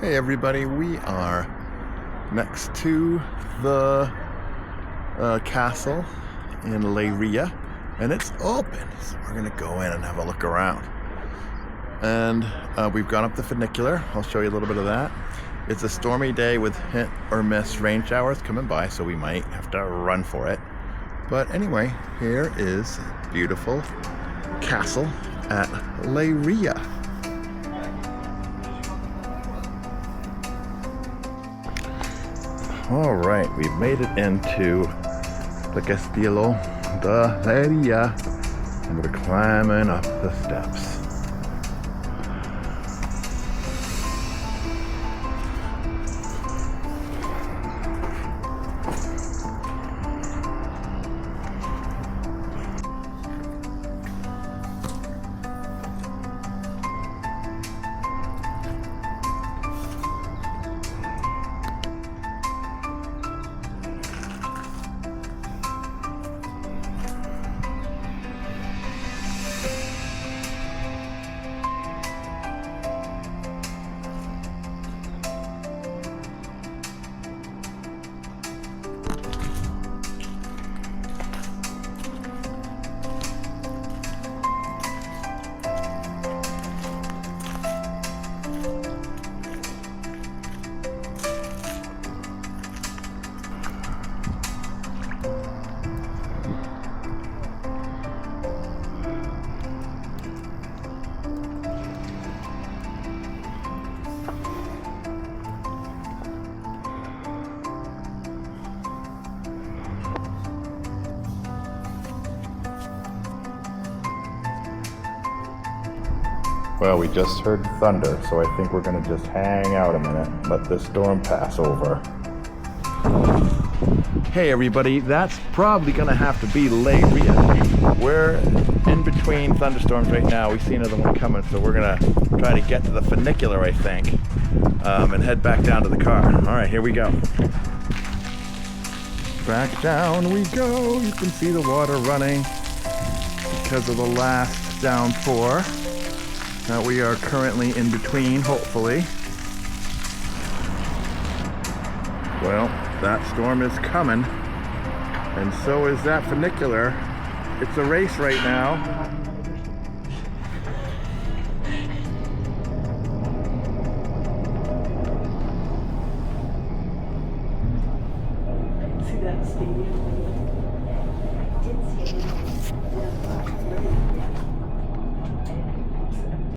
Hey everybody, we are next to the castle in Leiria, and it's open, so we're gonna go in and have a look around. And we've gone up the funicular. I'll show you a little bit of that. It's a stormy day with hit or miss rain showers coming by, so we might have to run for it. But anyway, here is beautiful castle at Leiria. All right, we've made it into the Castelo Leiria, and we're climbing up the steps. Well, we just heard thunder, so I think we're gonna just hang out a minute, let this storm pass over. Hey everybody, that's probably gonna have to be Leiria. We're in between thunderstorms right now. We see another one coming, so we're gonna try to get to the funicular, I think, and head back down to the car. All right, here we go. Back down we go. You can see the water running because of the last downpour that we are currently in between, hopefully. Well, that storm is coming, and so is that funicular. It's a race right now. See that, Steve?